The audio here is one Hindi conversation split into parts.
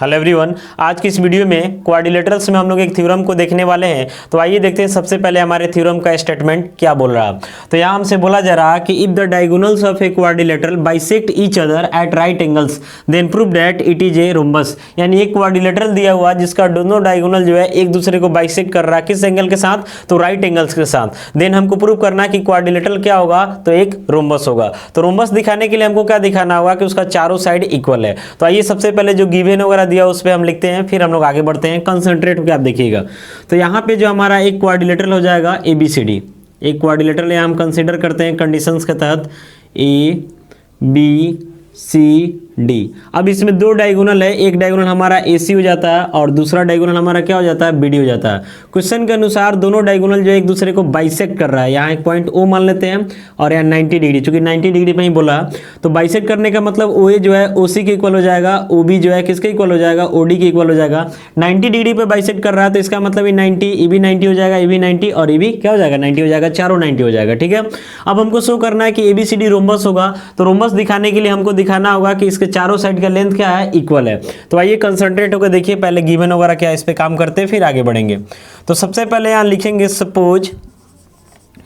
हेलो एवरीवन, आज की इस वीडियो में क्वाड्रिलेटरल्स में हम लोग एक थ्योरम को देखने वाले हैं। तो आइए देखते हैं सबसे पहले हमारे थ्योरम का स्टेटमेंट क्या बोल रहा है। तो यहाँ हमसे बोला जा रहा है कि if the diagonals of a quadrilateral bisect each other at right angles then prove that it is a rhombus. यानी एक क्वाड्रिलेटरल दिया हुआ जिसका दोनों डायगोनल जो है एक दूसरे को बाइसेक्ट कर रहा है, किस एंगल के साथ? तो राइट एंगल्स के साथ। देन हमको प्रूव करना है कि क्वाड्रिलेटरल क्या होगा, तो एक रोम्बस होगा। तो रोम्बस दिखाने के लिए हमको क्या दिखाना होगा कि उसका चारों साइड इक्वल है। तो आइए सबसे पहले जो गिवन वगैरह दिया उस पर हम लिखते हैं, फिर हम लोग आगे बढ़ते हैं। कंसंट्रेट होकर आप देखिएगा। तो यहाँ पे जो हमारा एक क्वाड्रिलेटरल हो जाएगा ABCD। एक क्वाड्रिलेटरल यहाँ हम कंसीडर करते हैं कंडीशंस के तहत ABCD। अब इसमें दो डायगोनल है, एक डायगोनल हमारा AC हो जाता है और दूसरा डायगोनल हमारा क्या हो जाता है? BD हो जाता है। क्वेश्चन के अनुसार दोनों डायगोनल जो एक दूसरे को बाइसेक्ट कर रहा है, यहाँ एक पॉइंट O मान लेते हैं और यहाँ 90 डिग्री, चूंकि 90 डिग्री पे ही बोला तो बाइसेक्ट करने का मतलब OA जो है OC के इक्वल हो जाएगा, OB जो है किसके इक्वल हो जाएगा? OD के इक्वल हो जाएगा। 90 डिग्री पे बाइसेक्ट कर रहा है तो इसका मतलब 90, EB 90 हो जाएगा, EB 90 और EB क्या हो जाएगा? 90 हो जाएगा, चारों 90 हो जाएगा। ठीक है, अब हमको शो करना है कि ABCD रोम्बस होगा। तो रोम्बस दिखाने के लिए हमको दिखाना होगा कि इसके चारों साइड का लेंथ क्या है? इक्वल है। तो आइए कंसंट्रेट होकर देखिए, पहले गिवन वगैरह क्या इस पे काम करते हैं, फिर आगे बढ़ेंगे। तो सबसे पहले यहाँ लिखेंगे सपोज,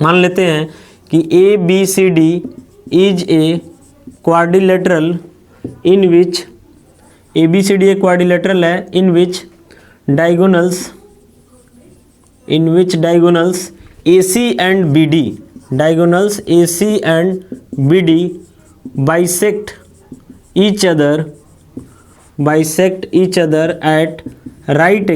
मान लेते हैं कि ABCD is a quadrilateral in which ABCD एक क्वाड्रिलेटरल है in which diagonals AC and BD diagonals AC and BD bisect each other at right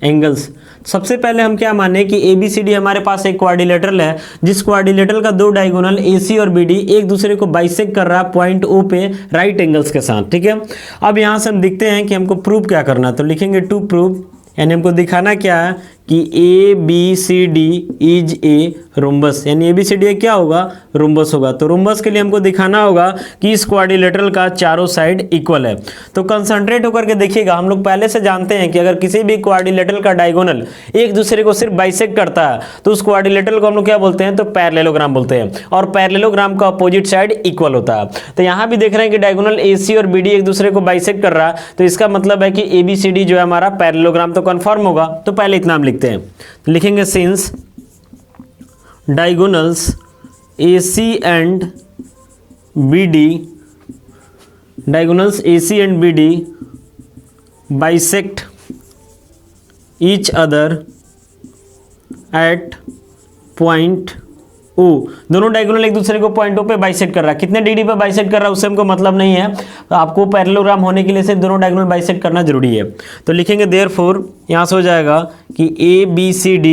angles। सबसे पहले हम क्या माने कि ABCD हमारे पास एक क्वाड्रिलेटरल है जिस क्वाड्रिलेटरल का दो डायगोनल AC और BD एक दूसरे को बाइसेक्ट कर रहा है पॉइंट O पे राइट एंगल्स के साथ। ठीक है, अब यहाँ से हम देखते हैं कि हमको प्रूव क्या करना है। तो लिखेंगे टू प्रूव, यानी हमको दिखाना क्या है कि ABCD इज ए रोम्बस, यानी ABCD क्या होगा? रोम्बस होगा। तो रोम्बस के लिए हमको दिखाना होगा कि इस क्वाड्रिलेटरल का चारों साइड इक्वल है। तो कंसंट्रेट होकर के देखिएगा, हम लोग पहले से जानते हैं कि अगर किसी भी क्वाड्रिलेटरल का डायगोनल एक दूसरे को सिर्फ बाइसेक्ट करता है तो उस क्वाड्रिलेटरल को हम लोग क्या बोलते हैं? तो पैरेललोग्राम बोलते हैं, और पैरेललोग्राम का अपोजिट साइड इक्वल होता है। तो यहाँ भी देख रहे हैं कि डायगोनल AC और BD एक दूसरे को बाइसेक्ट कर रहा है, तो इसका मतलब है कि ABCD जो है हमारा पैरेललोग्राम तो कन्फर्म होगा। तो पहले इतना हम लिखते हैं, तो लिखेंगे since diagonals AC and BD bisect each other eight point O। दोनों डायगोनल एक दूसरे को पॉइंट O पे बाइसेक्ट कर रहा है। कितने डिग्री पे बाइसेक्ट कर रहा है उससे हमको मतलब नहीं है, तो आपको पैरेललोग्राम होने के लिए सिर्फ दोनों डायगोनल बाइसेक्ट करना जरूरी है। तो लिखेंगे देयरफॉर, यहाँ से हो जाएगा कि ABCD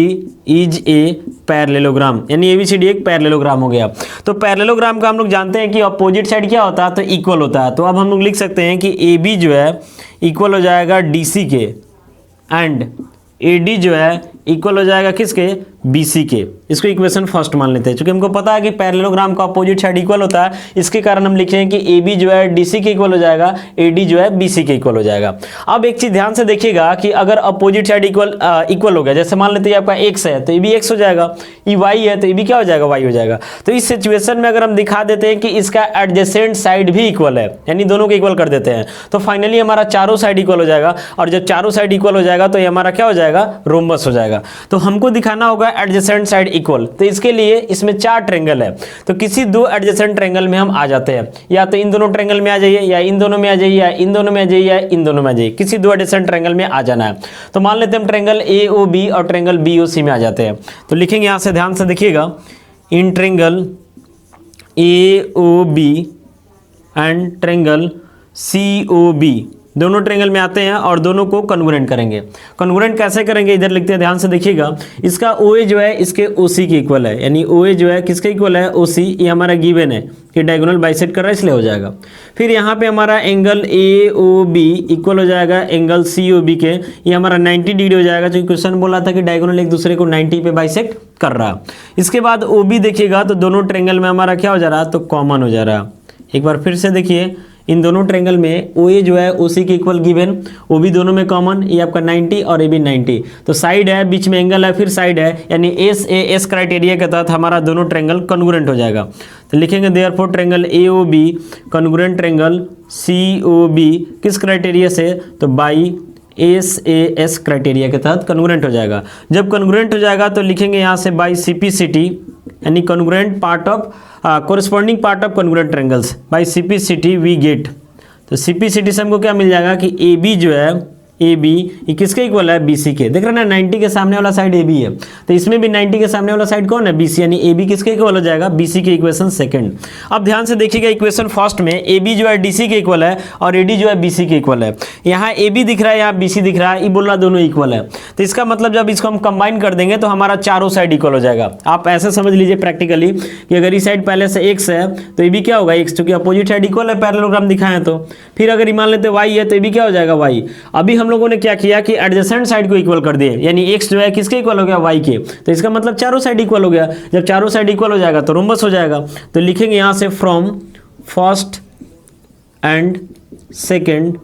इज ए पैरेललोग्राम, यानी ABCD एक पैरेललोग्राम हो गया। तो पैरेललोग्राम का हम लोग जानते हैं कि अपोजिट साइड क्या होता है? तो इक्वल होता है। तो अब हम लोग लिख सकते हैं कि AB जो है इक्वल हो जाएगा DC के एंड AD जो है इक्वल हो जाएगा किसके? BC के। इसको इक्वेशन फर्स्ट मान लेते हैं, क्योंकि हमको पता है कि पैरेललोग्राम का अपोजिट साइड इक्वल होता है। इसके कारण हम लिखेंगे कि AB जो है DC के इक्वल हो जाएगा, AD जो है BC के इक्वल हो जाएगा। अब एक चीज ध्यान से देखिएगा कि अगर अपोजिट साइड इक्वल हो गया, जैसे मान लेते हैं आपका X है तो AB X हो जाएगा, ये Y है तो AB क्या हो जाएगा? Y हो जाएगा। तो इस सिचुएशन में अगर हम दिखा देते हैं कि इसका एडजेसेंट साइड भी इक्वल है, यानी दोनों को इक्वल कर देते हैं, तो फाइनली हमारा चारों साइड इक्वल हो जाएगा। और जब चारों साइड इक्वल हो जाएगा तो ये हमारा क्या हो जाएगा? रोम्बस हो जाएगा। तो हमको दिखाना होगा एडजेसेंट साइड इक्वल। तो इसके लिए इसमें 4 ट्रायंगल है, तो किसी दो एडजेसेंट ट्रायंगल में हम आ जाते हैं, या तो इन दोनों ट्रायंगल में आ जाइए, या इन दोनों में आ जाइए, या इन दोनों में आ जाइए, या इन दोनों में आ जाइए। किसी दो एडजेसेंट ट्रायंगल में आ जाना है। तो मान लेते हैं हम ट्रायंगल AOB और ट्रायंगल BOC में आ जाते हैं। तो लिखेंगे, यहाँ से ध्यान से देखिएगा, in triangle AOB and triangle COB दोनों ट्रायंगल में आते हैं और दोनों को कन्वर्जेंट करेंगे। कन्वर्जेंट कैसे करेंगे इधर लिखते हैं, ध्यान से देखिएगा। इसका OA जो है इसके OC के इक्वल है, यानी OA जो है किसके इक्वल है? OC। ये हमारा गिवन है कि डायगोनल बाइसेक्ट कर रहा है, इसलिए हो जाएगा। फिर यहाँ पे हमारा एंगल AOB इक्वल हो जाएगा एंगल COB के, ये हमारा 90 डिग्री हो जाएगा, क्योंकि क्वेश्चन बोला था कि डायगोनल एक दूसरे को 90 पे बाइसेक्ट कर रहा है। इसके बाद OB देखिएगा तो दोनों ट्रायंगल में हमारा क्या हो जा रहा है? तो कॉमन हो जा रहा है। एक बार फिर से देखिए, इन दोनों ट्रेंगल में ओ ए जो है ओ सी के इक्वल गिवन, ओ बी दोनों में कॉमन, ये आपका 90 और ए बी 90, तो साइड है, बीच में एंगल है, फिर साइड है, यानी एस ए एस क्राइटेरिया के तहत हमारा दोनों ट्रेंगल कॉन्ग्रुएंट हो जाएगा। तो लिखेंगे therefore triangle A O B congruent triangle C O B किस क्राइटेरिया से, तो by S A S criteria के तहत कॉन्ग्रुएंट हो जाएगा। जब कॉन्ग्रुएंट हो जाएगा तो लिखेंगे यहाँ से बाई सीपीसीटी यानी congruent part of corresponding part of congruent triangles, by CPCT we get, तो सीपीसीटी से हमको क्या मिल जाएगा कि ए बी जो है ए बी ये किसके इक्वल है, बीसी के। देख रहे हैं ना 90 के सामने वाला साइड ए बी है, तो इसमें भी 90 के सामने वाला साइड कौन है, बीसी, यानी ए बी किसके इक्वल हो जाएगा, बीसी के इक्वेशन सेकंड। अब ध्यान से देखिएगा इक्वेशन फर्स्ट में ए बी जो है डीसी के इक्वल है और ए डी जो है बीसी के इक्वल है। यहाँ ए बी दिख रहा है, यहाँ बीसी दिख रहा है, ये बोल रहा दोनों इक्वल है, तो इसका मतलब जब इसको हम कंबाइन कर देंगे तो हमारा चारों साइड इक्वल हो जाएगा। आप ऐसे समझ लीजिए प्रैक्टिकली कि अगर इस साइड पहले से एक्स है तो ये भी क्या होगा एक्स, क्योंकि अपोजिट साइड इक्वल है, पैरेललोग्राम दिखाएं तो। फिर अगर मान लेते वाई है तो ये भी क्या हो जाएगा वाई। अभी हम लोगों ने क्या किया कि एडजेसेंट साइड को इक्वल कर दिए, यानी x जो है किसके इक्वल हो गया, y के, तो इसका मतलब चारों साइड इक्वल हो गया। जब चारों साइड इक्वल हो जाएगा तो रोम्बस हो जाएगा। तो लिखेंगे यहां से from first and second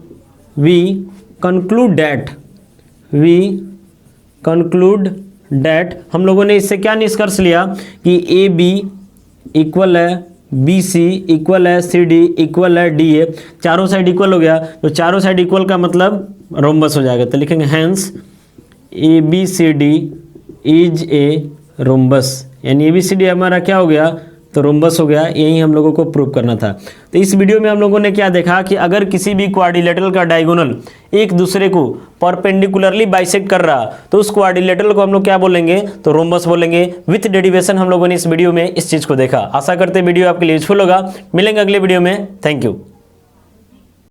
we conclude that हम लोगों ने इससे क्या निष्कर्ष लिया कि ए बी इक्वल है बी सी इक्वल है सी डी इक्वल है डी ए, चारों साइड इक्वल हो गया, तो चारों साइड इक्वल का मतलब रोम्बस हो जाएगा। तो लिखेंगे hence A B C D is a rhombus, यानी ए बी सी डी हमारा क्या हो गया, तो रोम्बस हो गया। यही हम लोगों को प्रूव करना था। तो इस वीडियो में हम लोगों ने क्या देखा कि अगर किसी भी क्वाड्रिलेटरल का डायगोनल एक दूसरे को परपेंडिकुलरली बाइसेक्ट कर रहा तो उस क्वाड्रिलेटरल को हम लोग क्या बोलेंगे, तो रोम्बस बोलेंगे। विथ डेरिवेशन हम लोगों ने इस वीडियो में इस चीज़ को देखा। आशा करते वीडियो आपके लिए यूजफुल होगा। मिलेंगे अगले वीडियो में। Thank you.